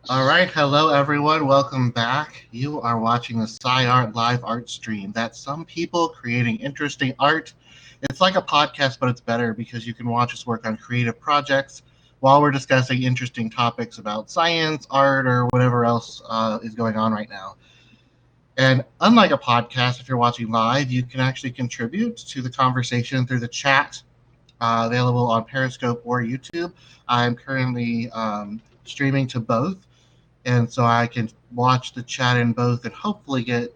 All right, hello everyone. Welcome back. You are watching a SciArt live art stream. That's some people creating interesting art. It's like a podcast, but it's better because you can watch us work on creative projects while we're discussing interesting topics about science, art, or whatever else is going on right now. And unlike a podcast, if you're watching live, you can actually contribute to the conversation through the chat available on Periscope or YouTube. I'm currently streaming to both, and so I can watch the chat in both and hopefully get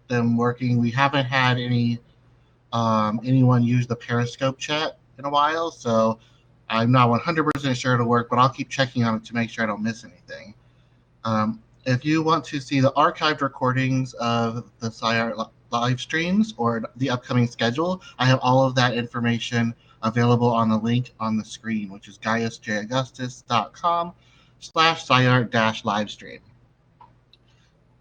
them working. We haven't had anyone use the Periscope chat in a while, so I'm not 100% sure it'll work, but I'll keep checking on it to make sure I don't miss anything. If you want to see the archived recordings of the SciArt live streams or the upcoming schedule, I have all of that information available on the link on the screen, which is gaiusjaugustus.com/SciArt-livestream.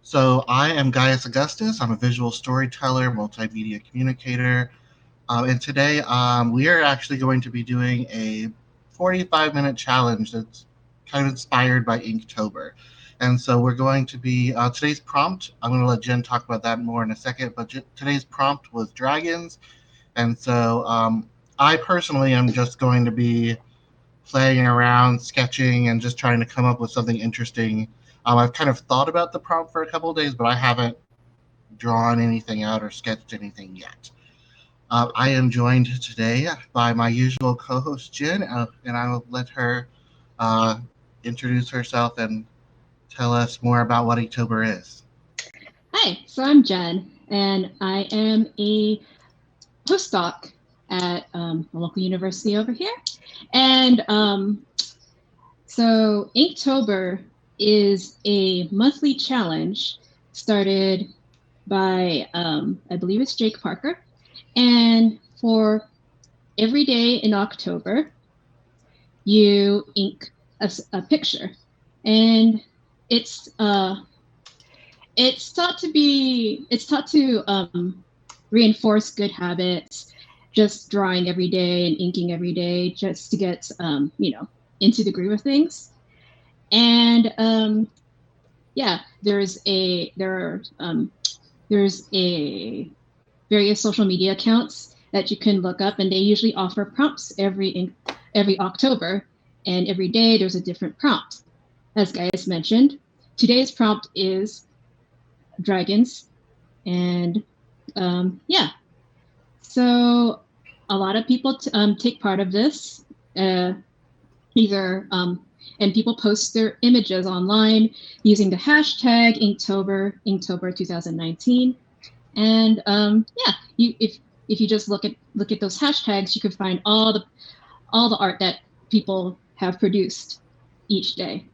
So I am Gaius Augustus. I'm a visual storyteller, multimedia communicator, and today we are actually going to be doing a 45-minute challenge that's kind of inspired by Inktober. And so we're going to be today's prompt. I'm going to let Jen talk about that more in a second. But today's prompt was dragons, and so I personally am just going to be playing around, sketching, and just trying to come up with something interesting. I've kind of thought about the prompt for a couple of days, but I haven't drawn anything out or sketched anything yet. I am joined today by my usual co-host Jen, and I will let her uh, introduce herself and tell us more about what October is. Hi, so I'm Jen, and I am a postdoc at a local university over here. And so Inktober is a monthly challenge started by, I believe it's Jake Parker. And for every day in October, you ink a picture. And it's taught to reinforce good habits, just drawing every day and inking every day, just to get into the groove of things. And there's a various social media accounts that you can look up, and they usually offer prompts every October, and every day there's a different prompt. As Gaius mentioned, today's prompt is dragons, and so a lot of people take part of this, and people post their images online using the hashtag Inktober 2019, and if you just look at those hashtags, you can find all the art that people have produced each day.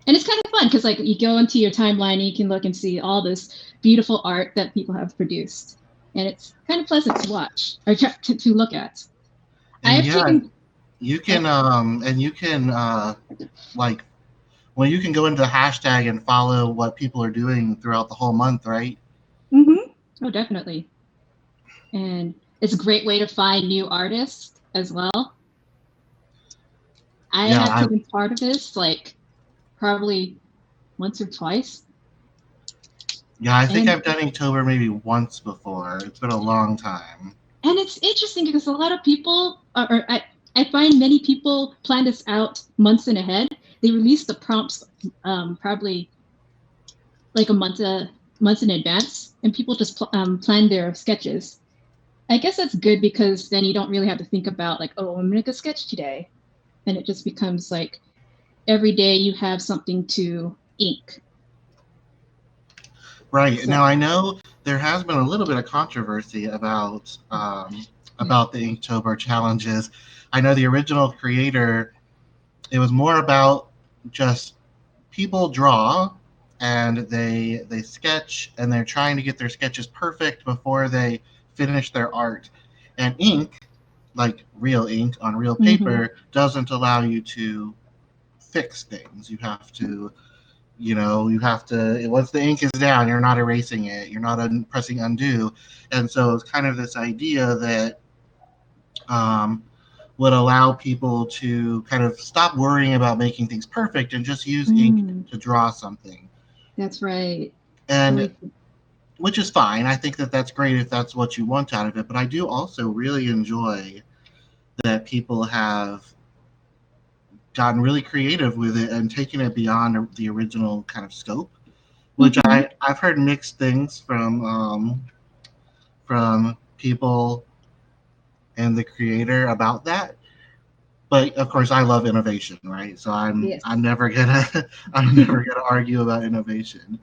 And it's kind of fun because you go into your timeline and you can look and see all this beautiful art that people have produced. And it's kind of pleasant to watch or to look at. And you can go into the hashtag and follow what people are doing throughout the whole month, right? Mm-hmm. Oh, definitely. And it's a great way to find new artists as well. I have taken part of this probably once or twice. Yeah, I think I've done Inktober maybe once before. It's been a long time. And it's interesting because a lot of people, I find many people plan this out months in ahead. They release the prompts probably like months in advance, and people just plan their sketches. I guess that's good because then you don't really have to think about I'm going to make a sketch today. And it just becomes every day you have something to ink. Right. So, now, I know there has been a little bit of controversy about the Inktober challenges. I know the original creator, it was more about just people draw and they sketch, and they're trying to get their sketches perfect before they finish their art. And ink, like real ink on real paper, doesn't allow you to fix things. You have to once the ink is down, you're not erasing it, you're not pressing undo. And so it's kind of this idea that would allow people to kind of stop worrying about making things perfect and just use ink to draw something. That's right. And Totally. which is fine. I think that that's great if that's what you want out of it. But I do also really enjoy that people have gotten really creative with it and taken it beyond the original kind of scope. Which Mm-hmm. I've heard mixed things from people and the creator about that. But of course, I love innovation, right? So I'm Yes. never gonna I'm never gonna argue about innovation.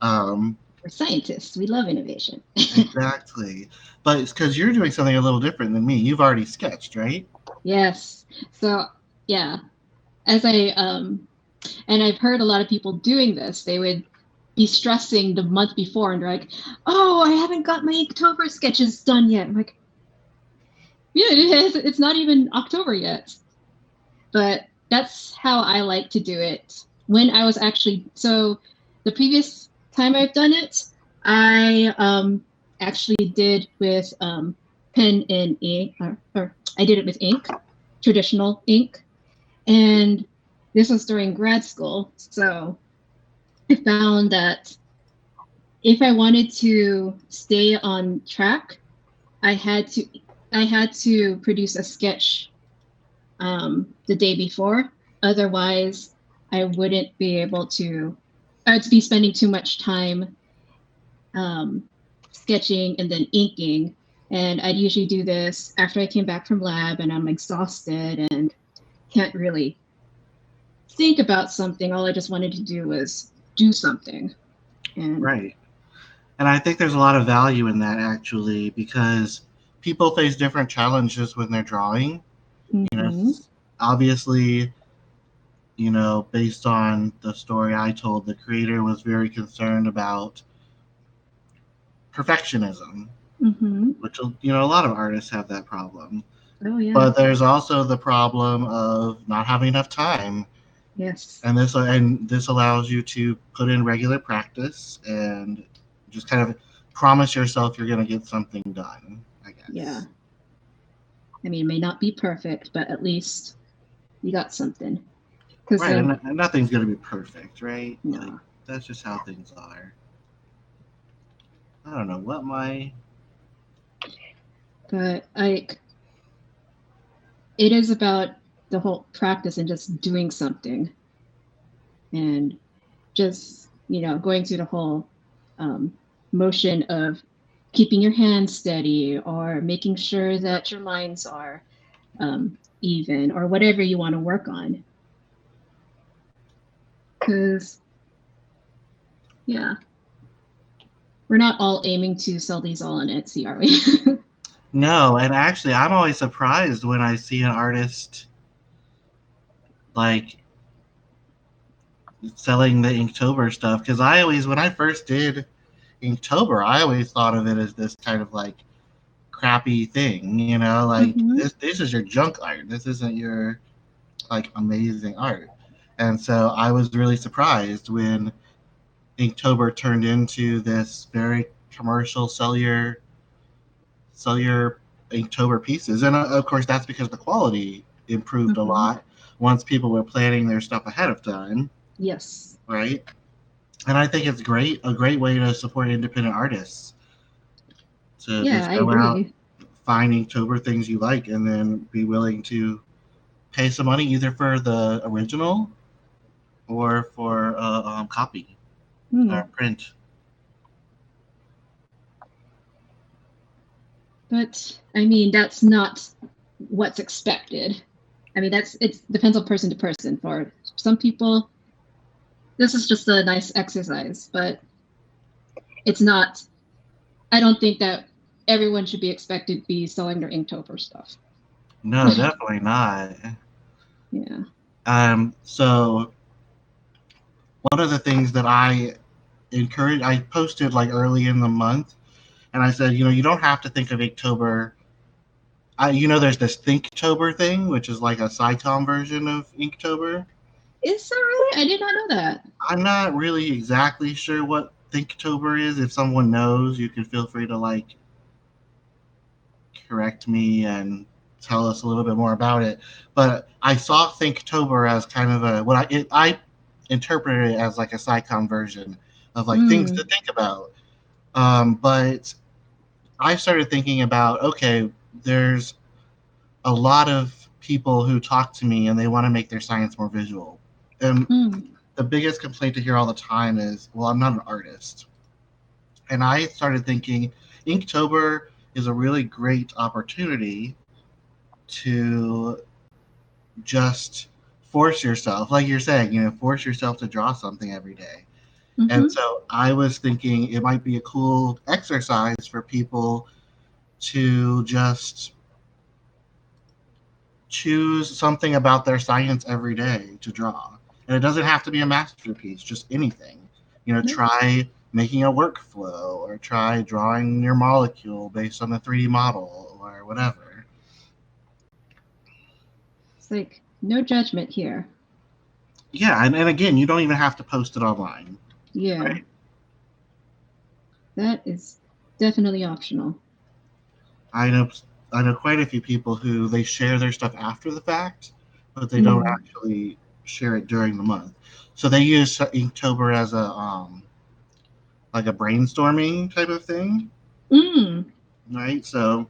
Um, We're scientists. We love innovation. exactly, but it's because you're doing something a little different than me. You've already sketched, right? Yes. So yeah, as and I've heard a lot of people doing this. They would be stressing the month before, and they're like, "Oh, I haven't got my Inktober sketches done yet." I'm like, "Yeah, it's not even October yet." But that's how I like to do it. When I was actually the previous time I've done it, I actually did with pen and ink, or I did it with ink, traditional ink, and this was during grad school. So I found that if I wanted to stay on track, I had to I had to produce a sketch the day before. Otherwise, I wouldn't be able to. I'd be spending too much time um, sketching and then inking. And I'd usually do this after I came back from lab and I'm exhausted and can't really think about something. All I just wanted to do was do something. And Right. And I think there's a lot of value in that actually because people face different challenges when they're drawing. You know, mm-hmm, obviously, based on the story I told, the creator was very concerned about perfectionism, mm-hmm. which, a lot of artists have that problem. Oh yeah, But there's also the problem of not having enough time. yes, And this allows you to put in regular practice and just kind of promise yourself you're going to get something done, I yeah. guess. I mean, it may not be perfect, but at least you got something. Because Right, and nothing's going to be perfect, right? Like, no, that's just how things are. I don't know what my. but it is about the whole practice and just doing something and just going through the whole um, motion of keeping your hands steady or making sure that your lines are even or whatever you want to work on. Because yeah, we're not all aiming to sell these all on Etsy, are we? No, and actually, I'm always surprised when I see an artist like selling the Inktober stuff because when I first did Inktober, I always thought of it as this kind of like crappy thing, like Mm-hmm. this is your junk art. This isn't your like amazing art. And so I was really surprised when Inktober turned into this very commercial sell your Inktober pieces. And of course that's because the quality improved a Mm-hmm. lot once people were planning their stuff ahead of time, Yes. right? And I think it's a great way to support independent artists to Yeah, just I go out, agree. find Inktober things you like, and then be willing to pay some money either for the original or for a copy or Hmm. print. But I mean, that's not what's expected. I mean, it depends on person to person. For some people, this is just a nice exercise, but it's not. I don't think that everyone should be expected to be selling their Inktober stuff. No, definitely not. Yeah. So one of the things that I posted like early in the month, and I said, you don't have to think of Inktober. There's this Thinktober thing, which is like a SciComm version of Inktober. Is that really? I did not know that. I'm not really exactly sure what Thinktober is. If someone knows, you can feel free to like correct me and tell us a little bit more about it. But I saw Thinktober as kind of I interpreted it as like a SciComm version of like things to Mm, think about. But I started thinking about, okay, there's a lot of people who talk to me and they want to make their science more visual. And mm, the biggest complaint to hear all the time is, well, I'm not an artist. And I started thinking Inktober is a really great opportunity to just force yourself, like you're saying, force yourself to draw something every day. And mm-hmm. so I was thinking it might be a cool exercise for people to just choose something about their science every day to draw. And it doesn't have to be a masterpiece, just anything. Try making a workflow or try drawing your molecule based on a 3D model or whatever. It's like no judgment here. Yeah, and again, you don't even have to post it online. Yeah, Right. that is definitely optional. I know I know quite a few people who they share their stuff after the fact, but they don't Mm, actually share it during the month. So they use Inktober as a like a brainstorming type of thing, mm, right? So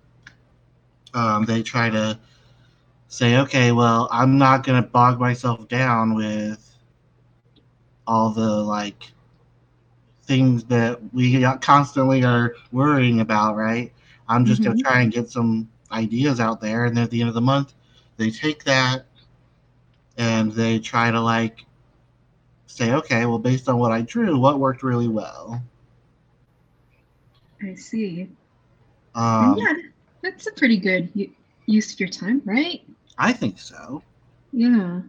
they try to say, okay, well, I'm not going to bog myself down with all the like things that we constantly are worrying about, right? I'm just going to mm-hmm. try and get some ideas out there, and then at the end of the month, they take that and they try to like say, okay, well, based on what I drew, what worked really well. I see. And Um, yeah, that's a pretty good use of your time, right? I think so. Yeah.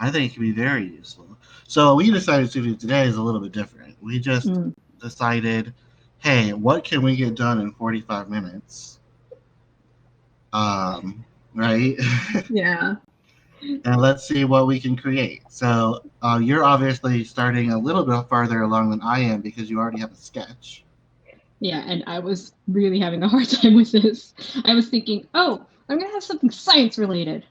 I think it can be very useful. So what we decided to do today is a little bit different. We just Mm. decided, hey, what can we get done in 45 minutes? Right? Yeah. And let's see what we can create. So you're obviously starting a little bit farther along than I am because you already have a sketch. Yeah, and I was really having a hard time with this. I was thinking, oh, I'm gonna have something science related,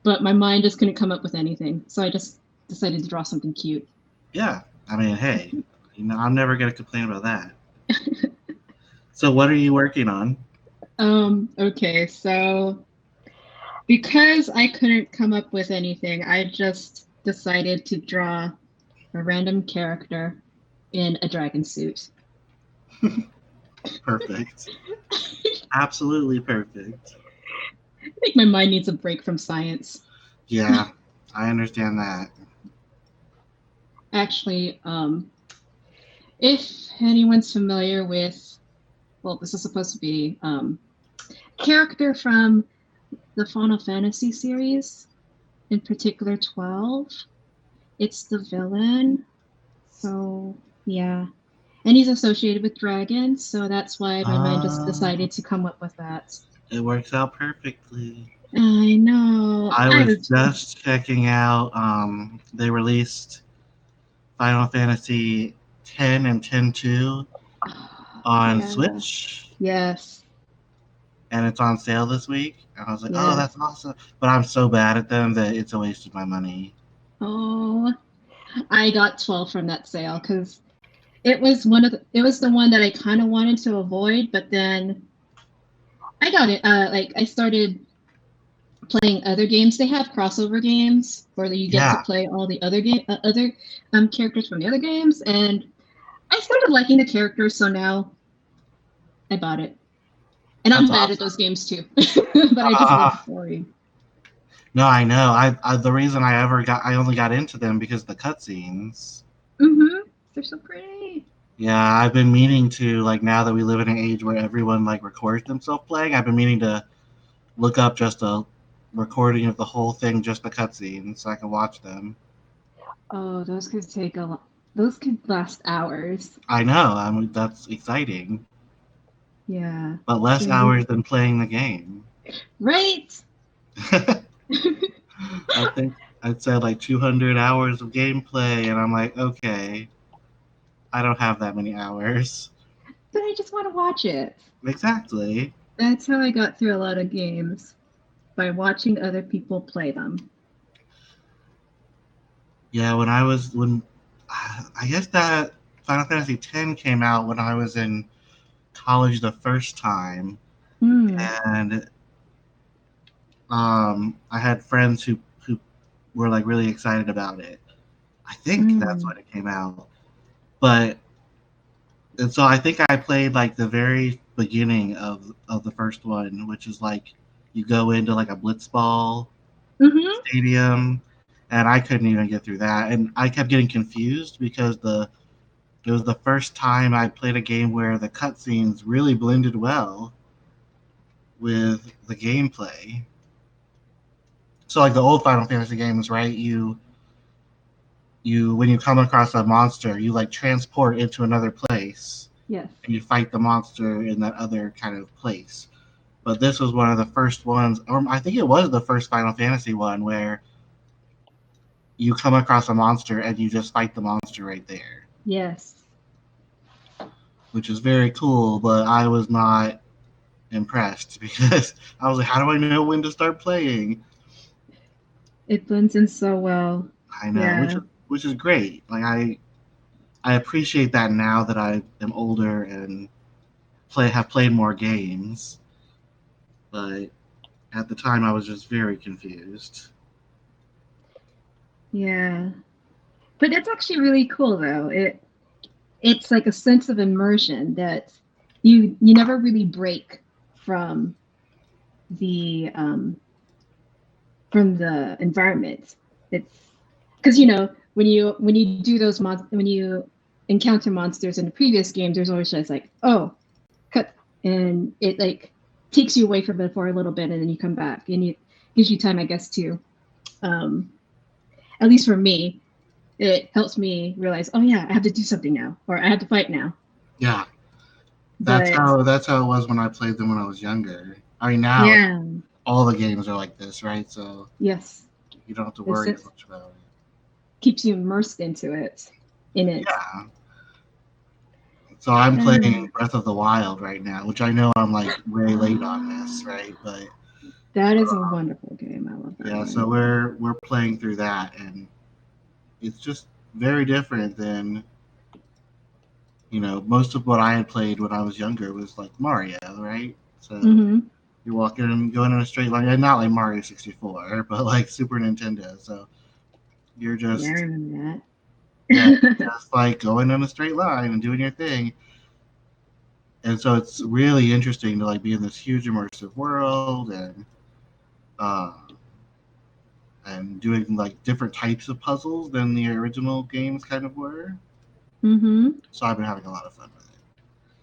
but my mind just couldn't come up with anything, so I just decided to draw something cute. Yeah. I mean, hey, I'm never going to complain about that. So what are you working on? Okay, so because I couldn't come up with anything, I just decided to draw a random character in a dragon suit. Perfect. I Absolutely perfect. think my mind needs a break from science. Yeah, I understand that. Actually, if anyone's familiar with, well, this is supposed to be character from the Final Fantasy series, in particular 12. It's the villain. So, yeah. And he's associated with dragons, so that's why my mind just Uh, decided to come up with that. it works out perfectly. I know. I I was was. just checking out. They released Final Fantasy 10 and 10-2 on Yeah. Switch, Yes. and it's on sale this week. And I was like, oh, Yes. that's awesome. But I'm so bad at them that it's a waste of my money. Oh, I got 12 from that sale because it was the one that I kind of wanted to avoid, but then I got it. Like I started playing other games. They have crossover games where you get to Yeah, play all the other characters from the other games, and I started liking the characters. So now I bought it, and I'm that's bad at awesome. those games too. But I just love the Uh, story. no, I know. The reason I only got into them because of the cutscenes. Mm-hmm. They're so pretty. Yeah, I've been meaning to like now that we live in an age where everyone like records themselves playing. I've been meaning to look up just a recording of the whole thing, just the cutscenes, so I can watch them. Oh, those could take a lot. Those could last hours. I know, I mean that's exciting, Yeah. but less Then hours than playing the game. right. I think I'd say like 200 hours of gameplay, and I'm like, okay, I don't have that many hours. But I just want to watch it. Exactly. That's how I got through a lot of games. by watching other people play them. Yeah, when I guess that Final Fantasy X came out when I was in college the first time, Hmm. and I had friends who were like really excited about it. I think that's Mm. when it came out, but and so I think I played like the very beginning of the first one, which is like you go into like a blitzball Mm-hmm. stadium, and I couldn't even get through that, and I kept getting confused because the it was the first time I played a game where the cutscenes really blended well with the gameplay. So like the old Final Fantasy games, right? You when you come across a monster, you like transport into another place Yes. and you fight the monster in that other kind of place. But this was one of the first ones, or I think it was the first Final Fantasy one where you come across a monster and you just fight the monster right there, Yes. which is very cool. But I was not impressed because I was like, how do I know when to start playing? It blends in so well. I know, Yeah. which is great. Like I appreciate that now that I am older and have played more games. But at the time, I was just very confused. Yeah. But it's actually really cool though. It's like a sense of immersion that you never really break from the um from the environment. It's because when you do those when you encounter monsters in the previous games, there's always just like, oh, cut, and it like takes you away from it for a little bit, and then you come back, and it gives you time, I guess, to um, at least for me, it helps me realize, oh yeah, I have to do something now, or I have to fight now. Yeah, But that's how it was when I played them when I was younger. I mean, now yeah, all the games are like this, right? So yes, you don't have to it's worry as just much about it. keeps you immersed into it, in it. Yeah. So I'm playing Uh, Breath of the Wild right now, which I know I'm like way late on this, right? But that is a wonderful game. I love that yeah, so one. we're playing through that, and it's just very different than most of what I had played when I was younger was like Mario, right? So Mm-hmm. you're walking and going in a straight line, and not like Mario 64, but like Super Nintendo. So you're Yeah, I just remember yeah, that. just like going in a straight line and doing your thing. And so it's really interesting to like be in this huge immersive world uh, and doing like different types of puzzles than the original games kind of were. Mm-hmm. So I've been having a lot of fun with it.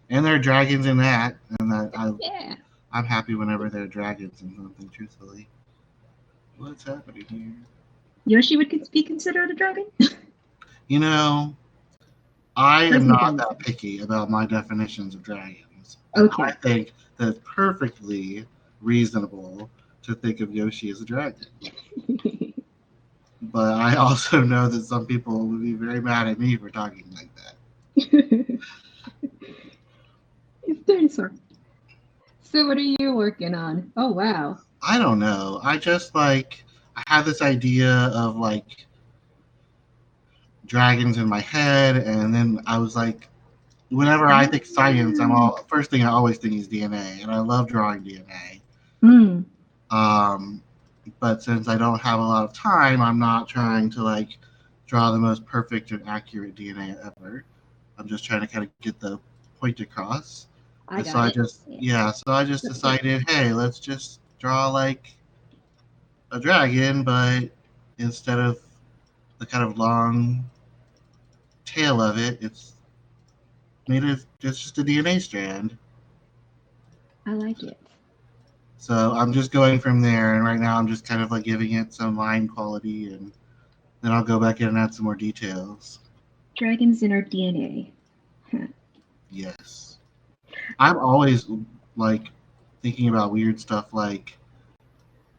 And there are dragons in that, and Yeah. I'm happy whenever there are dragons in something. Truthfully, what's happening here? Yoshi would be considered a dragon? You know, I am Doesn't make not any that sense. picky about my definitions of dragons, and I Okay. think that it's perfectly reasonable to think of Yoshi as a dragon. But I also know that some people would be very mad at me for talking like that. It's dinosaur. So what are you working on? Oh wow. I don't know. I just like I have this idea of like dragons in my head, and then I was like, whenever I think science, I'm Ah. all first thing I always think is DNA, and I love drawing DNA. Mm. Um, but since I don't have a lot of time, I'm not trying to like draw the most perfect and accurate DNA ever. I'm just trying to kind of get the point across. I And so got I it. just Yeah. yeah, so I just That's good. decided, hey, let's just draw like a dragon, but instead of the kind of long tail of it, it's just a DNA strand. I like it. So I'm just going from there, and right now I'm just kind of like giving it some line quality, and then I'll go back in and add some more details. Dragons in our DNA. Huh. Yes, I'm always like thinking about weird stuff like,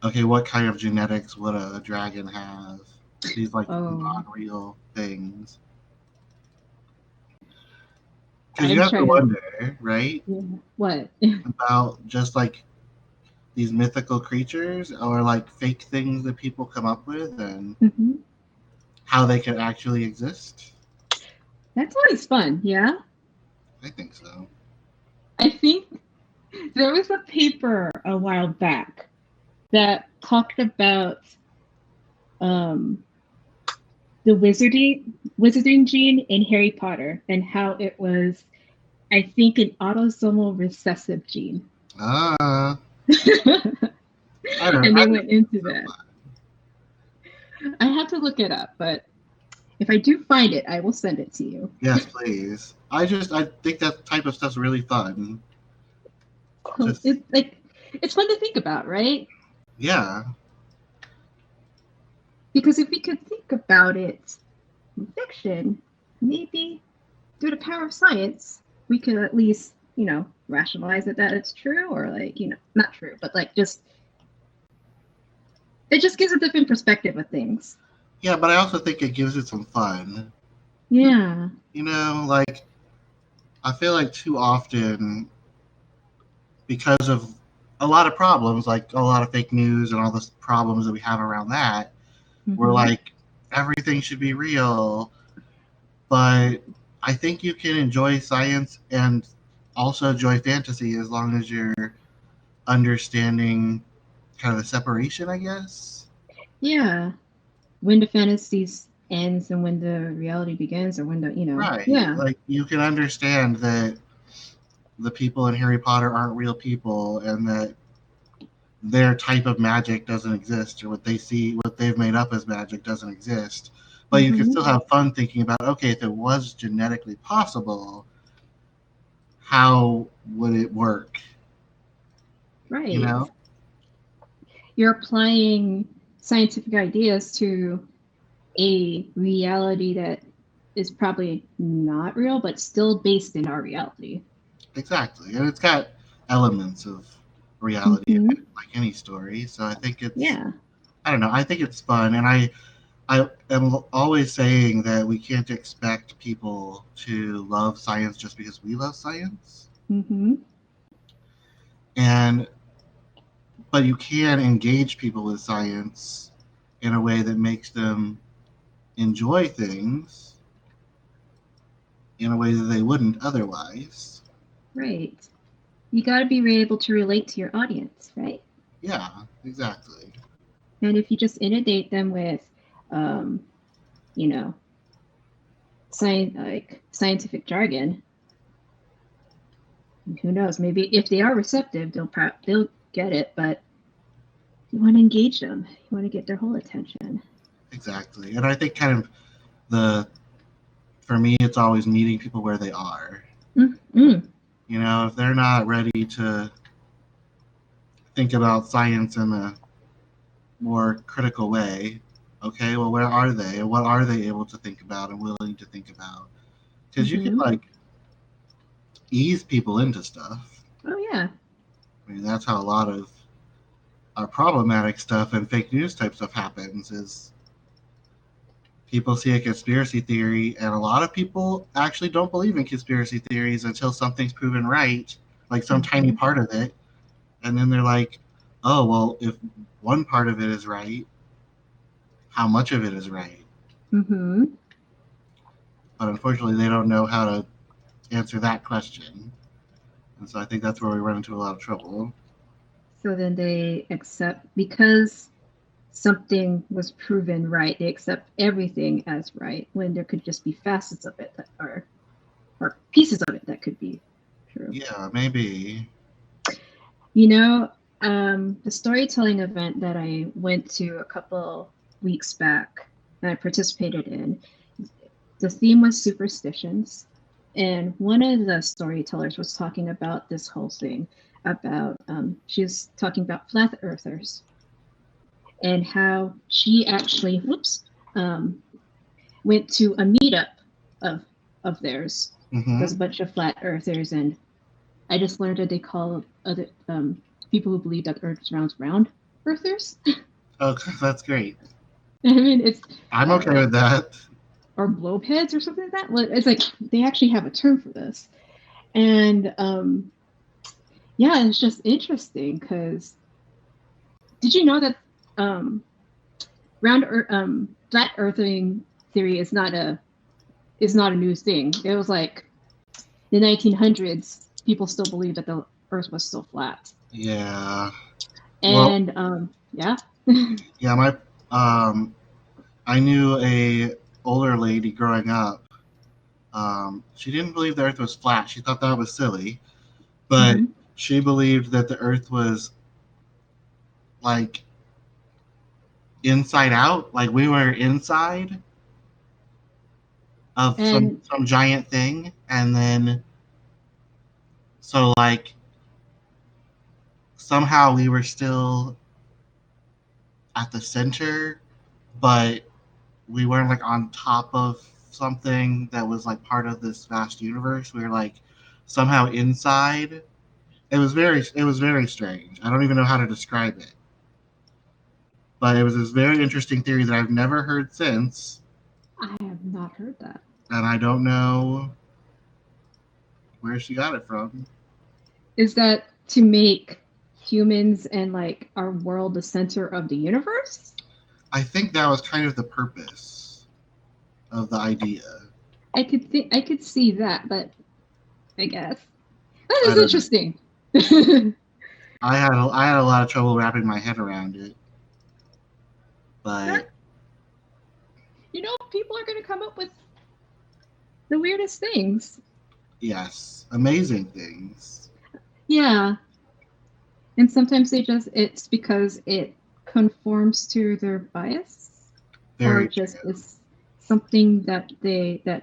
okay, what kind of genetics would a dragon have? These like Oh, non-real things, because you I'm have to trying to. wonder, right, Yeah. What? about just like these mythical creatures or like fake things that people come up with and Hmm. how they could actually exist? That's always fun, yeah. I think so. I think there was a paper a while back that talked about um, the wizarding gene in Harry Potter and how it was, I think, an autosomal recessive gene. Ah, And I don't. they I went into that. I have to look it up, but if I do find it, I will send it to you. Yes, please. I think that type of stuff's really fun. Just It's like it's fun to think about, right? yeah, Because if we could think about it in fiction, maybe through the power of science, we could at least, rationalize it that it's true, or like, not true, but like just it just gives a different perspective of things. yeah, but I also think it gives it some fun. Yeah. Like I feel like too often because of a lot of problems, like a lot of fake news and all the problems that we have around that, we're Mm-hmm. like everything should be real. But I think you can enjoy science and also enjoy fantasy as long as you're understanding kind of the separation, I guess. Yeah. When the fantasy ends and when the reality begins, or when the, Right. yeah. Like you can understand that the people in Harry Potter aren't real people and that their type of magic doesn't exist or what they've made up as magic doesn't exist. But you can Mm-hmm. still have fun thinking about, okay, if it was genetically possible, how would it work? You Right. know? You're applying scientific ideas to a reality that is probably not real, but still based in our reality. Exactly. And it's got elements of reality in Mm-hmm. it, like any story. So Yeah. I don't know, I think it's fun. And I am always saying that we can't expect people to love science just because we love science. Mm-hmm. And but you can engage people with science in a way that makes them enjoy things in a way that they wouldn't otherwise. Right. You got to be able to relate to your audience, right? Yeah, exactly. And if you just inundate them with, um, you know, scientific jargon, who knows? Maybe if they are receptive, they'll get it. But you want to engage them. You want to get their whole attention. Exactly. And I think kind of the for me it's always meeting people where they are. Mm-hmm. If they're not ready to think about science in a more critical way, okay, well where are they and what are they able to think about and willing to think about? Because you can Mm-hmm. like ease people into stuff. Oh yeah. I mean, that's how a lot of our problematic stuff and fake news type stuff happens is people see a conspiracy theory and a lot of people actually don't believe in conspiracy theories until something's proven right, like some tiny Mm-hmm. part of it, and then they're like, oh well, if one part of it is right, how much of it is right? Mm-hmm. But unfortunately they don't know how to answer that question, and so I think that's where we run into a lot of trouble. So then they accept, because something was proven right, they accept everything as right when there could just be facets of it that are, or pieces of it that could be true. Yeah, maybe. You know, the storytelling event that I went to a couple weeks back that I participated in, the theme was superstitions. And one of the storytellers was talking about this whole thing about, she was talking about flat earthers and how she actually, um, went to a meetup of theirs. There's Mm-hmm. a bunch of flat earthers, and I just learned that they call other people who believe that the Earth is round earthers. Okay, that's great. I mean, it's I'm okay uh, with that. or globeheads or something like that. Well, it's like they actually have a term for this, and yeah, it's just interesting because did you know that flat earthing theory is not a new thing? It was like the 1900s, people still believed that the Earth was still flat. Yeah. And yeah. Yeah, I knew a older lady growing up. She didn't believe the Earth was flat. She thought that was silly, but she believed that the Earth was like inside out, like we were inside of some giant thing, and then so like somehow we were still at the center, but we weren't like on top of something that was like part of this vast universe. We were like somehow inside. It was very strange. I don't even know how to describe it. But it was this very interesting theory that I've never heard since. I have not heard that. And I don't know where she got it from. Is that to make humans and like our world the center of the universe? I think that was kind of the purpose of the idea. I could see that, but I guess that is interesting. I had a lot of trouble wrapping my head around it. But people are going to come up with the weirdest things. Yes, amazing things. Yeah. And sometimes it's because it conforms to their bias. Very or just is something that they I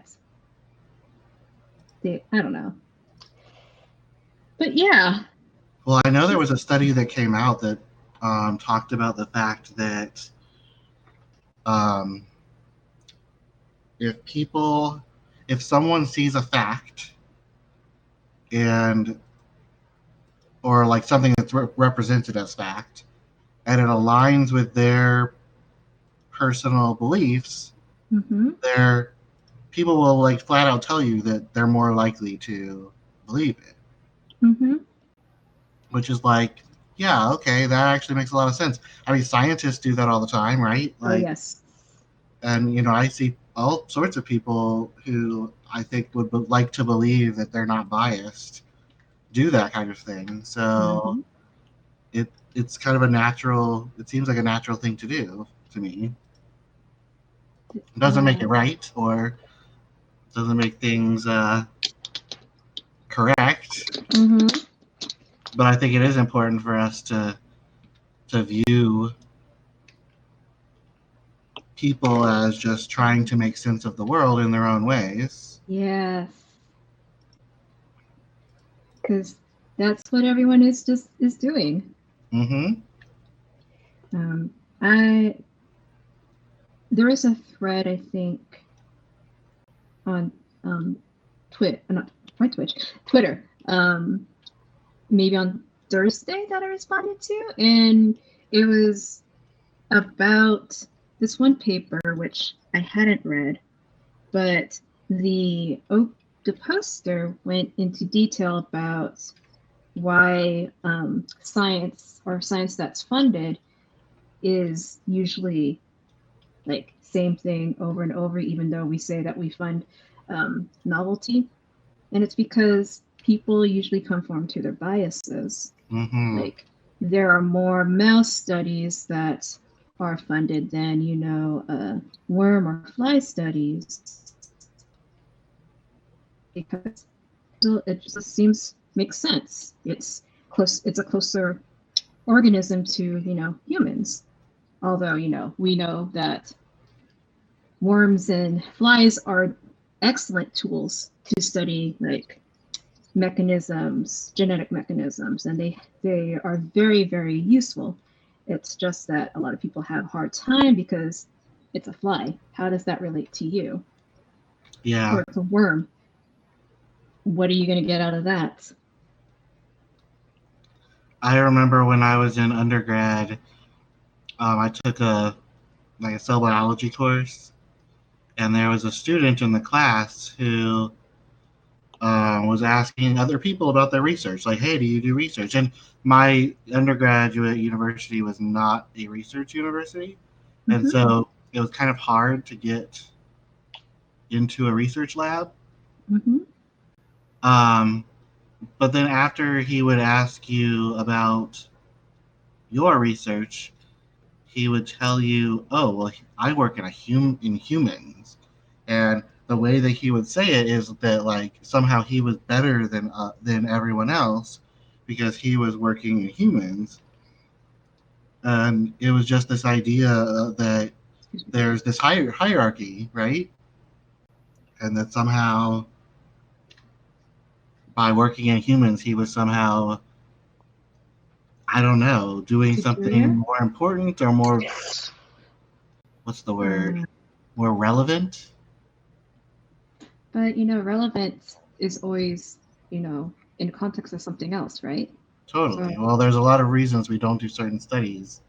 don't know. But yeah. Well, I know there was a study that came out that talked about the fact that if someone sees a fact or like something that's represented as fact, and it aligns with their personal beliefs, people will like flat out tell you that they're more likely to believe it. Which is like, yeah, okay, that actually makes a lot of sense. I mean, scientists do that all the time, right? Like, yes. And I see all sorts of people who I think would like to believe that they're not biased do that kind of thing. So it's kind of a natural. It seems like a natural thing to do to me. It doesn't make it right or doesn't make things correct. But I think it is important for us to view people as just trying to make sense of the world in their own ways. Yes. Because that's what everyone is doing. There is a thread, I think, on Twitter, maybe on Thursday that I responded to, and it was about this one paper which I hadn't read, but the poster went into detail about why science that's funded is usually like same thing over and over, even though we say that we fund novelty. And it's because people usually conform to their biases. Like there are more mouse studies that are funded than worm or fly studies, because it just makes sense. It's a closer organism to humans, although we know that worms and flies are excellent tools to study like genetic mechanisms, and they are very, very useful. It's just that a lot of people have a hard time because it's a fly. How does that relate to you? Yeah. Or it's a worm. What are you going to get out of that? I remember when I was in undergrad, I took a cell biology course, and there was a student in the class who was asking other people about their research, like, "Hey, do you do research?" And my undergraduate university was not a research university, and Mm-hmm. so it was kind of hard to get into a research lab. Mm-hmm. Um, but then after he would ask you about your research, he would tell you, "Oh, well, I work in humans," and the way that he would say it is that like somehow he was better than everyone else because he was working in humans, and it was just this idea that Excuse me. there's this hierarchy, right? And that somehow by working in humans, he was somehow, I don't know, doing something Superior. more important or more, what's the word, Uh, more relevant. but relevance is always, in context of something else, right? So Totally. Well, there's a lot of reasons we don't do certain studies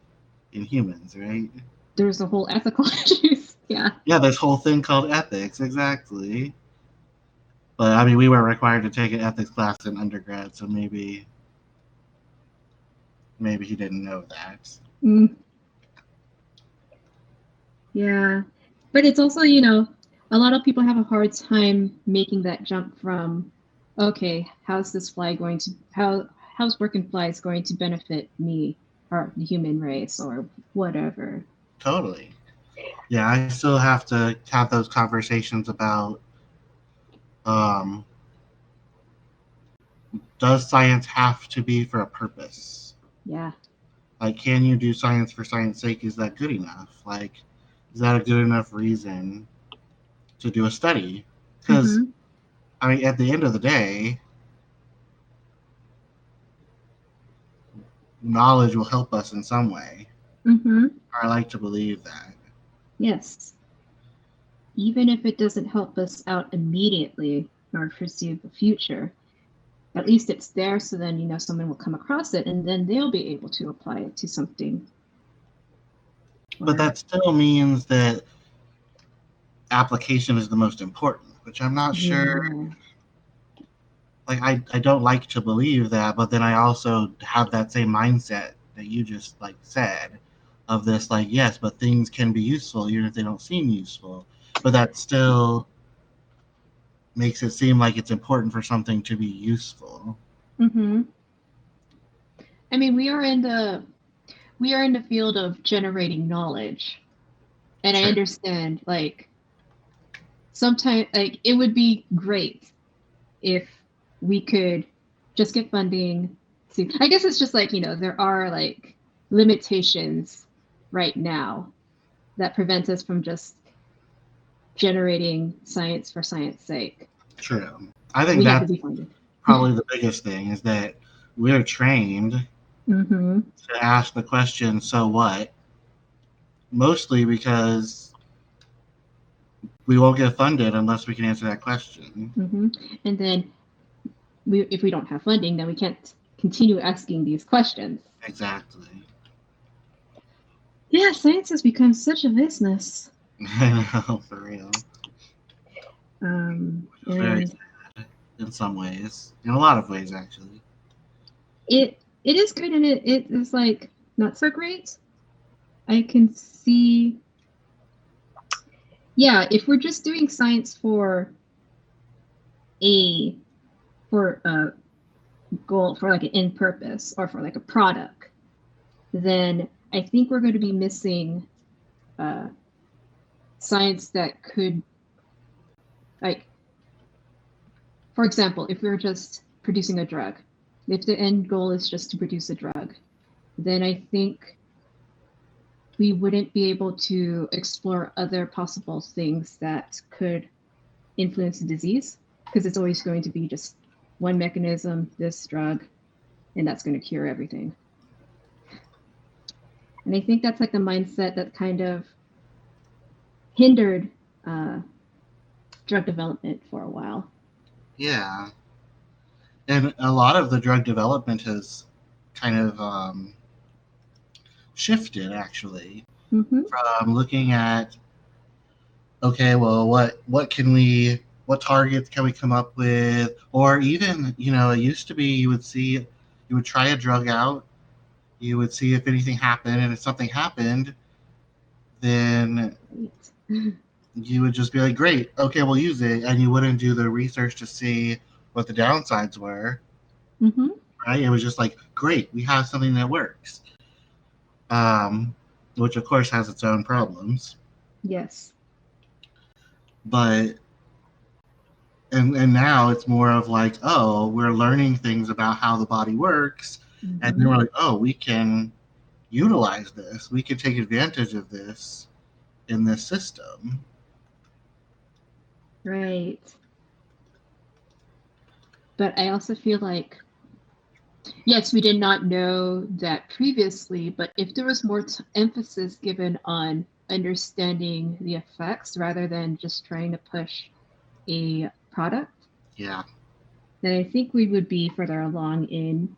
in humans, right? there's a whole ethical issues. Yeah. Yeah, this whole thing called ethics, exactly. But I mean, we weren't required to take an ethics class in undergrad, so maybe he didn't know that. Mm, yeah. But it's also, a lot of people have a hard time making that jump from, okay, how's working flies going to benefit me or the human race or whatever. Totally. Yeah, I still have to have those conversations about um, does science have to be for a purpose? Yeah. Like, can you do science for science sake? Is that good enough? Like, is that a good enough reason to do a study? Because, Mm-hmm. I mean, at the end of the day, knowledge will help us in some way. Mm-hmm. I like to believe that. Yes. Even if it doesn't help us out immediately or foresee the future, at least it's there so then someone will come across it and then they'll be able to apply it to something But or that still means that application is the most important, which I'm not sure. yeah. Like, I don't like to believe that, but then I also have that same mindset that you just like said of this, like, yes, but things can be useful even if they don't seem useful. But that still makes it seem like it's important for something to be useful. Mm-hmm. I mean, we are in the field of generating knowledge, and I Sure. understand like sometimes like it would be great if we could just get funding. See, I guess it's just like there are like limitations right now that prevent us from just generating science for science sake. True. I think We have to that's be funded. probably the biggest thing is that we're trained Mm-hmm. to ask the question, so what? Mostly because we won't get funded unless we can answer that question. Mm-hmm. And then if we don't have funding, then we can't continue asking these questions. Exactly. Yeah, science has become such a business. I know, for real. Very And sad in some ways. In a lot of ways, actually. it is good and it is like not so great. I can see, yeah, if we're just doing science a for a goal, for like an end purpose or for like a product, then I think we're going to be missing uh, science that could, like, for example, if we were just producing a drug, if the end goal is just to produce a drug, then I think we wouldn't be able to explore other possible things that could influence the disease because it's always going to be just one mechanism, this drug, and that's going to cure everything. And I think that's like the mindset that kind of hindered uh, drug development for a while. Yeah. And a lot of the drug development has kind of shifted, actually, Mm-hmm. from looking at, okay, well, what can we what targets can we come up with, or even, it used to be you would try a drug out, you would see if anything happened, and if something happened, then Right. you would just be like, great, okay, we'll use it, and you wouldn't do the research to see what the downsides were, Mm-hmm. right? It was just like, great, we have something that works, um, which of course has its own problems, Yes. but and now it's more of like, oh, we're learning things about how the body works, and then Mm-hmm. we're like, oh, we can utilize this, we can take advantage of this in this system. Right. But I also feel like, yes, we did not know that previously, but if there was more emphasis given on understanding the effects rather than just trying to push a product, Yeah, then I think we would be further along in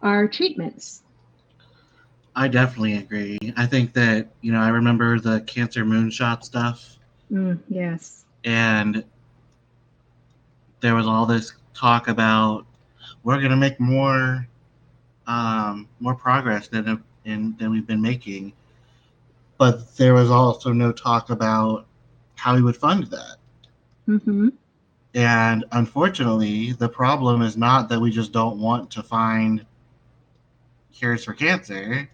our treatments. I definitely agree. I think that, I remember the cancer moonshot stuff, Yes. and there was all this talk about we're going to make more progress than we've been making, but there was also no talk about how we would fund that. Mm-hmm. And unfortunately, the problem is not that we just don't want to find cures for cancer.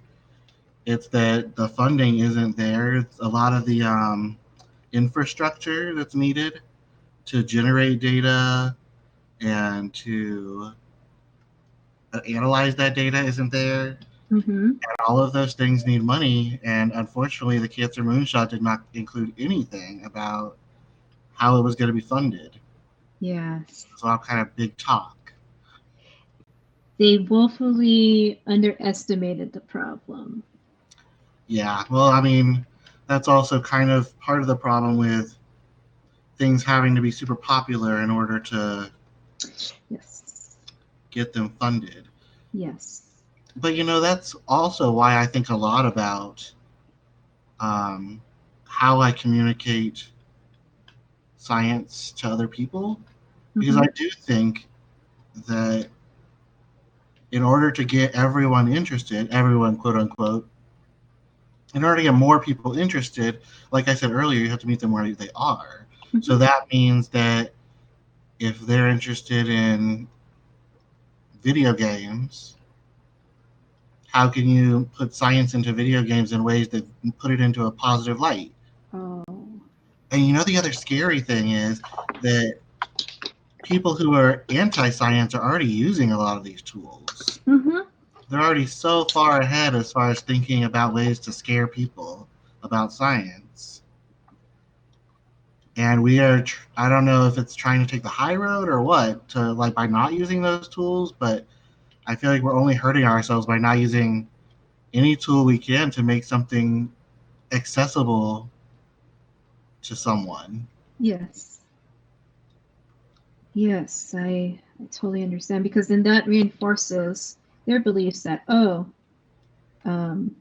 It's that the funding isn't there. It's a lot of the infrastructure that's needed to generate data and to analyze that data isn't there. Mm-hmm. And all of those things need money. And unfortunately, the Cancer Moonshot did not include anything about how it was going to be funded. Yes. It was all kind of big talk. They woefully underestimated the problem. Yeah, well, I mean, that's also kind of part of the problem with things having to be super popular in order to Yes. get them funded. Yes. But that's also why I think a lot about um, how I communicate science to other people, because Mm-hmm. I do think that in order to get everyone interested, everyone quote unquote, in order to get more people interested, like I said earlier, you have to meet them where they are. Mm-hmm. So that means that if they're interested in video games, how can you put science into video games in ways that put it into a positive light? Oh. And the other scary thing is that people who are anti-science are already using a lot of these tools. Mm-hmm. They're already so far ahead as far as thinking about ways to scare people about science. And we are, I don't know if it's trying to take the high road or what, to like by not using those tools, but I feel like we're only hurting ourselves by not using any tool we can to make something accessible to someone. Yes. Yes, I totally understand because then that reinforces their beliefs that, oh, um,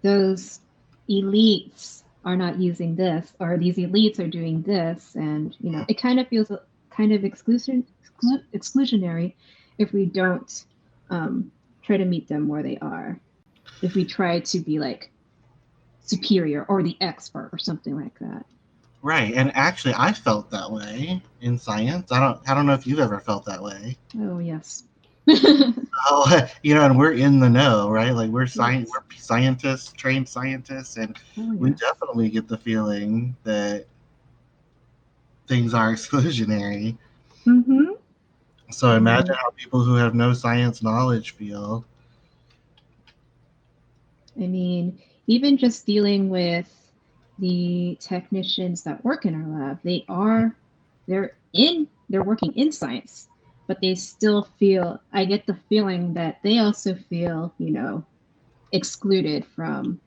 those elites are not using this, or these elites are doing this, and it kind of feels kind of exclusionary if we don't try to meet them where they are. If we try to be like superior or the expert or something like that. Right, and actually, I felt that way in science. I don't know if you've ever felt that way. Oh yes. Oh, and we're in the know, right? Like Yes. we're scientists, trained scientists, and Oh we yes. definitely get the feeling that things are exclusionary. Mm-hmm. So imagine And how people who have no science knowledge feel. I mean, even just dealing with the technicians that work in our lab, they're working in science, but they still feel, I get the feeling that they also feel, excluded from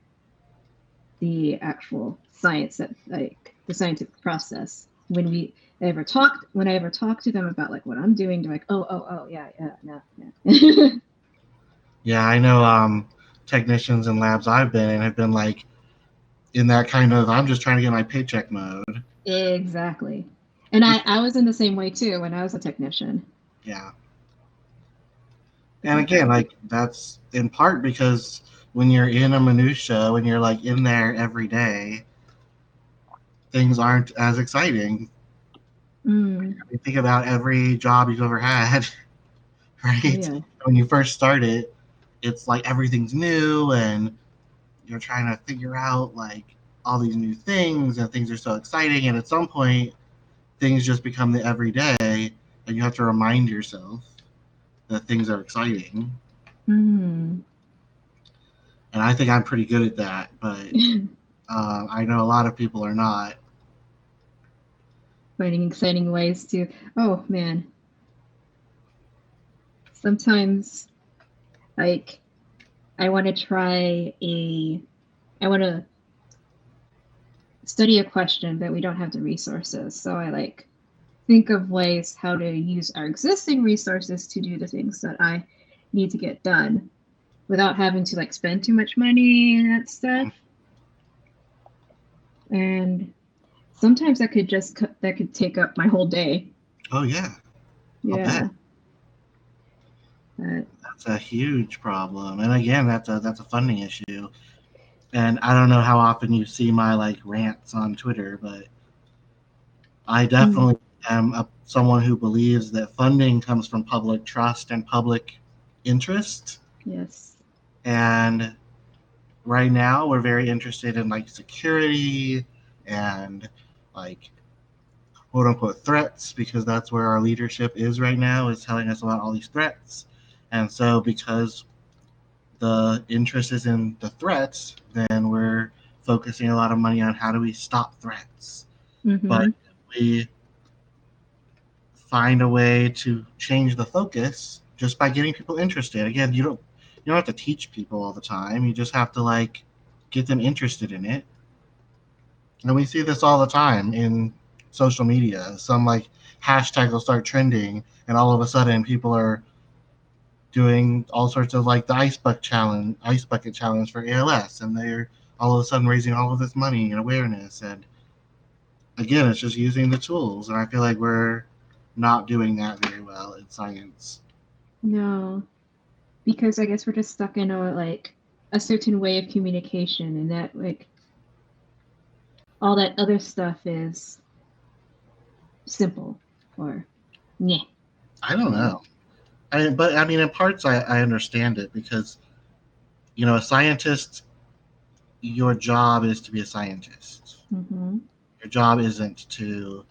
the actual science, that like the scientific process. When I ever talk to them about like what I'm doing, they're like, oh, yeah, no, yeah. Yeah, I know technicians in labs I've been in have been like in that kind of I'm just trying to get my paycheck mode. Exactly. And I was in the same way too when I was a technician. Yeah. And again, like that's in part because when you're in a minutia, when you're like in there every day, things aren't as exciting. Mm. You think about every job you've ever had, right? Yeah. When you first start it, it's like everything's new and you're trying to figure out like all these new things and things are so exciting. And at some point, things just become the everyday and you have to remind yourself that things are exciting. Mm. And I think I'm pretty good at that, but I know a lot of people are not. Finding exciting ways to. Oh man. Sometimes, like, I want to try a. I want to study a question, but we don't have the resources. So I like think of ways how to use our existing resources to do the things that I need to get done without having to like spend too much money and that stuff. And sometimes that could take up my whole day. Oh yeah, I'll Yeah. bet. That's a huge problem. And again, that's a funding issue. And I don't know how often you see my like rants on Twitter, but I definitely am someone who believes that funding comes from public trust and public interest. Yes. And right now, we're very interested in like security and like quote unquote threats because that's where our leadership is right now, is telling us about all these threats. And so, because the interest is in the threats, then we're focusing a lot of money on how do we stop threats. But Mm-hmm. if we find a way to change the focus just by getting people interested. Again, you don't have to teach people all the time. You just have to like get them interested in it. And we see this all the time in social media. Some like hashtag will start trending and all of a sudden people are doing all sorts of like the ice bucket challenge for ALS, and they're all of a sudden raising all of this money and awareness. And again, it's just using the tools, and I feel like we're not doing that very well in science. No, because I guess we're just stuck in a certain way of communication, and that like all that other stuff is simple or yeah. I don't know. But I mean, in parts, I understand it because a scientist, your job is to be a scientist. Mm-hmm. Your job isn't to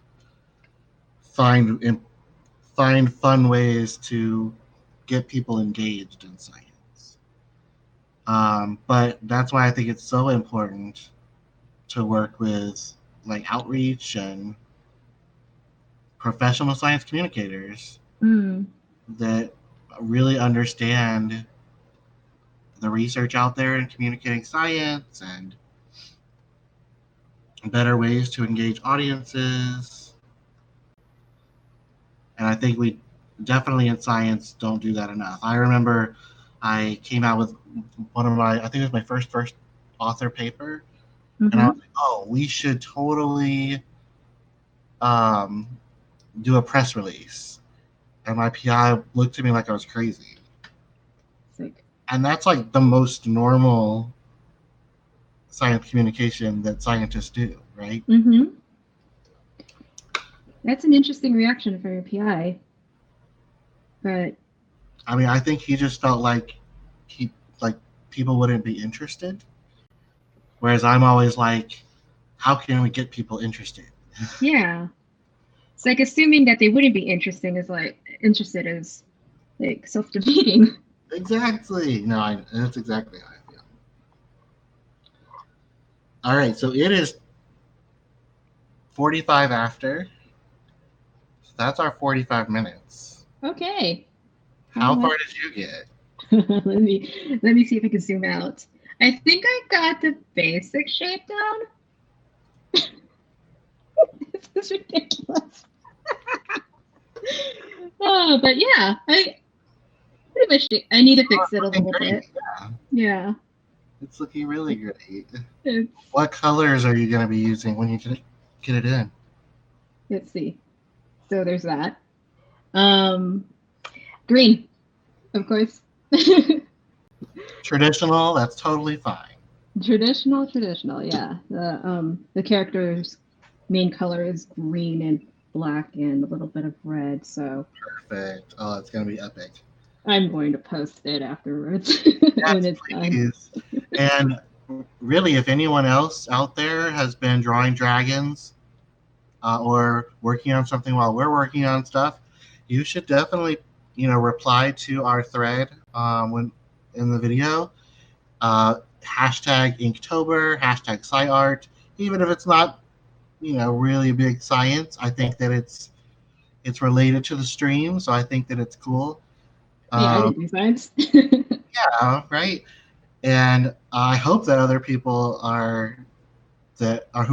find find fun ways to get people engaged in science. But that's why I think it's so important to work with like outreach and professional science communicators Mm. that really understand the research out there in communicating science and better ways to engage audiences. And I think we definitely in science don't do that enough. I remember I came out with one of I think it was my first author paper, and I Mm-hmm. was like, oh, we should totally um, do a press release. And my PI looked at me like I was crazy. It's like And that's like the most normal science communication that scientists do, right? mm-hmm. That's an interesting reaction from your PI, but I mean, I think he just felt like he like people wouldn't be interested. Whereas I'm always like, how can we get people interested? yeah, it's like assuming that they wouldn't be interested is like self-defeating. Exactly. No, that's exactly how I feel. All right, so it is 45 after. So that's our 45 minutes. Okay. How far did you get? Let me see if I can zoom out. I think I got the basic shape down. This is ridiculous. Oh, but yeah, I pretty much I need to fix it a little Great. bit. Yeah, Yeah. it's looking really great. It's, What colors are you going to be using when you get it in? let's see. So there's that. Um, green, of course. Traditional, that's totally fine. Traditional, yeah. The character's main color is green and black and a little bit of red, so Perfect. Oh, it's gonna be epic. I'm going to post it afterwards when Yes, it's done. please. And really, if anyone else out there has been drawing dragons or working on something while we're working on stuff, you should definitely, reply to our thread when in the video. Hashtag Inktober, hashtag SciArt. Even if it's not, really big science, I think that it's related to the stream, so I think that it's cool. Yeah, I Um, didn't do science. yeah, right. And I hope that other people who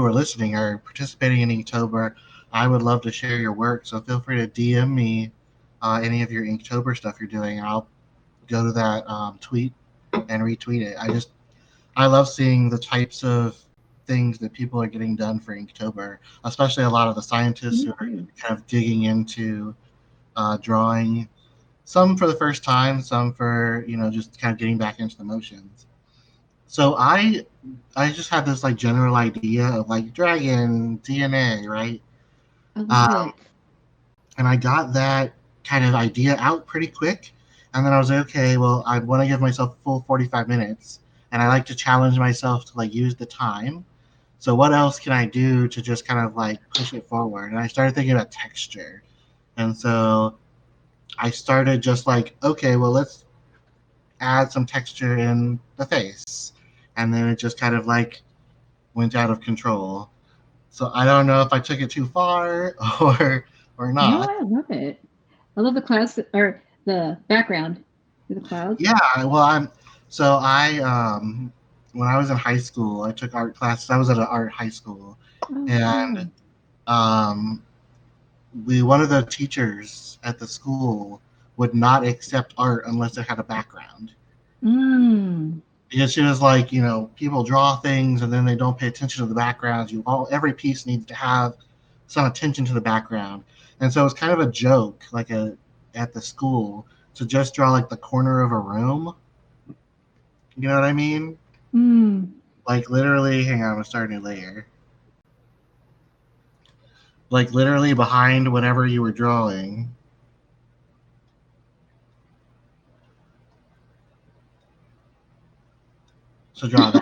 are listening are participating in Inktober. I would love to share your work, so feel free to DM me any of your Inktober stuff you're doing, and I'll go to that tweet and retweet it. I love seeing the types of things that people are getting done for Inktober, especially a lot of the scientists Me who are too. kind of digging into drawing. Some for the first time, some for just kind of getting back into the motions. So I just had this like general idea of like dragon DNA, right? I love Um, it. and I got that kind of idea out pretty quick. And then I was like, okay, well, I want to give myself a full 45 minutes, and I like to challenge myself to like use the time. So what else can I do to just kind of like push it forward? And I started thinking about texture. And so I started just like, okay, well, let's add some texture in the face. And then it just kind of like went out of control. So I don't know if I took it too far or No, not. I love it. I love the clouds or the background for the clouds. Yeah, well, I when I was in high school, I took art classes. I was at an art high school, Oh, and cool. um, we one of the teachers at the school would not accept art unless it had a background. Mm. Because she was like, people draw things and then they don't pay attention to the backgrounds. Every piece needs to have some attention to the background, and so it's kind of a joke, like at the school, to just draw like the corner of a room. You know what I mean? Mm. Like literally, hang on, I'm gonna start a new layer. Like literally behind whatever you were drawing. So draw that,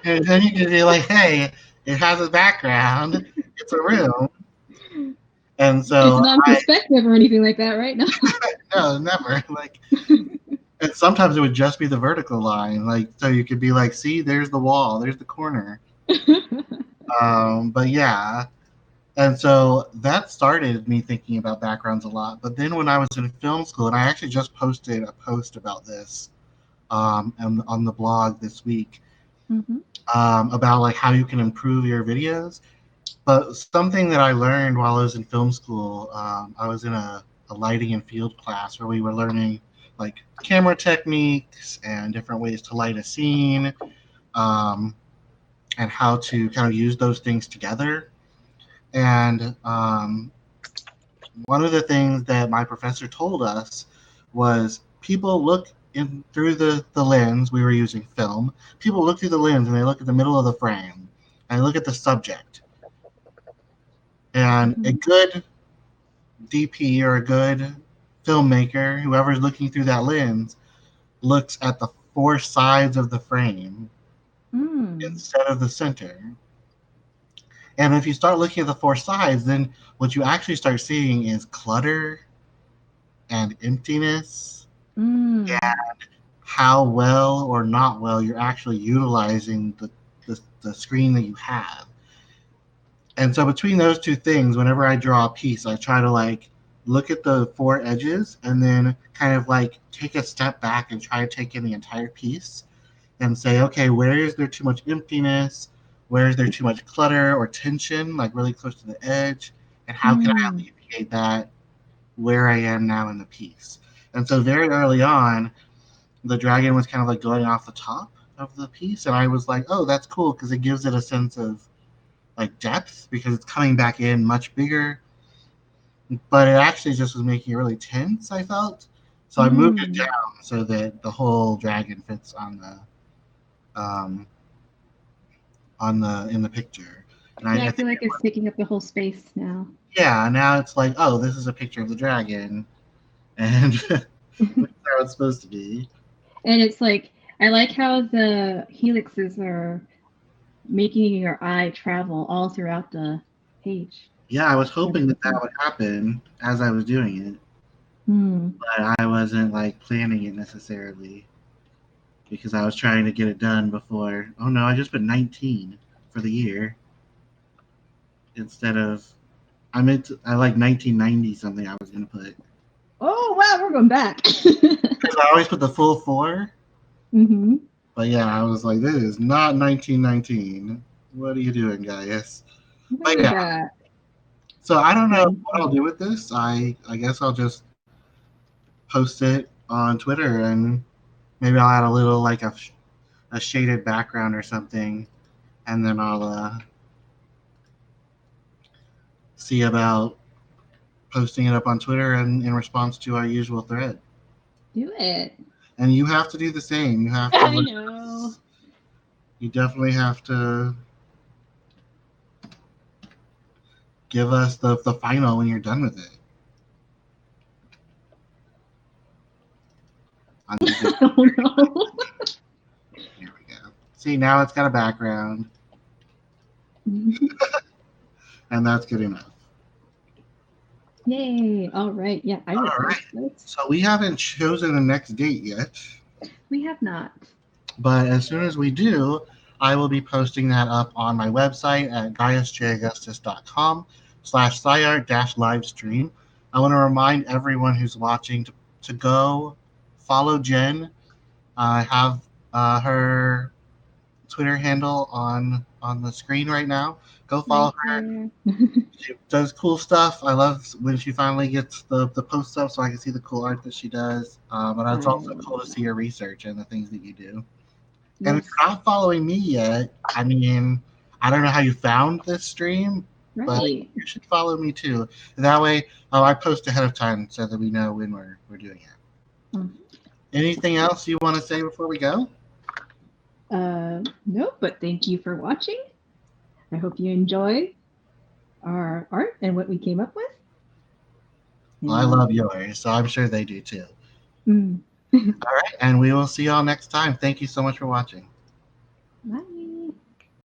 and then you can be like, hey, it has a background. It's a room, and It's so not in perspective or anything like that, right? No. no, never like. And sometimes it would just be the vertical line, like so you could be like, see, there's the wall, there's the corner. But yeah, and so that started me thinking about backgrounds a lot. But then when I was in film school, and I actually just posted a post about this on the blog this week Mm-hmm. about like how you can improve your videos. But something that I learned while I was in film school, I was in a lighting and field class where we were learning like camera techniques and different ways to light a scene, um, and how to kind of use those things together. And one of the things that my professor told us was people look in through the lens. We were using film. People look through the lens and they look at the middle of the frame and they look at the subject. And a Mm-hmm. good DP or a good filmmaker, whoever's looking through that lens, looks at the four sides of the frame Mm. instead of the center. And if you start looking at the four sides, then what you actually start seeing is clutter and emptiness, Mm. how well or not well you're actually utilizing the screen that you have. And so between those two things, whenever I draw a piece, I try to like look at the four edges and then kind of like take a step back and try to take in the entire piece and say, okay, where is there too much emptiness? Where is there too much clutter or tension, like really close to the edge? And how can I Mm. alleviate that where I am now in the piece? And so very early on, the dragon was kind of like going off the top of the piece, and I was like, oh, that's cool because it gives it a sense of like depth because it's coming back in much bigger, but it actually just was making it really tense, I felt. So I moved it down so that the whole dragon fits um, on the in the picture. And Yeah, I I feel think like it's taking up the whole space now. yeah, now it's like, oh, this is a picture of the dragon, and that's how it's supposed to be. And it's like I like how the helixes are making your eye travel all throughout the page. Yeah, I was hoping that that would happen as I was doing it, but I wasn't like planning it necessarily because I was trying to get it done before. Oh no, I just put 19 for the year instead of I like 1990 something I was gonna put. Oh wow, we're going back. Because I always put the full 4. Mm-hmm. But yeah, I was like, this is not 1919. What are you doing, guys? Look But at yeah, that. so I don't know what I'll do with this. I guess I'll just post it on Twitter and maybe I'll add a little like a shaded background or something, and then I'll see about posting it up on Twitter and in response to our usual thread. Do it. And you have to do the same. You have to. I know. You definitely have to give us the final when you're done with it. I'm just gonna, Oh no. here we go. See, now it's got a background, and that's good enough. Yay. All right. Yeah, I will All right. post it. So we haven't chosen the next date yet, We have not. but as soon as we do, I will be posting that up on my website at gaiusjaugustus.com/SciArt-livestream. I want to remind everyone who's watching to go follow Jen. I have her Twitter handle on the screen right now. Go follow Right her. there. She does cool stuff. I love when she finally gets the posts up so I can see the cool art that she does. But it's also cool to see your research and the things that you do. And if Yes. you're not following me yet, I mean, I don't know how you found this stream, but Right. you should follow me too. That way, I post ahead of time so that we know when we're doing it. Mm. Anything else you want to say before we go? No, but thank you for watching. I hope you enjoy our art and what we came up with. Well, I love yours, so I'm sure they do too. Mm. All right, and we will see y'all next time. Thank you so much for watching. Bye.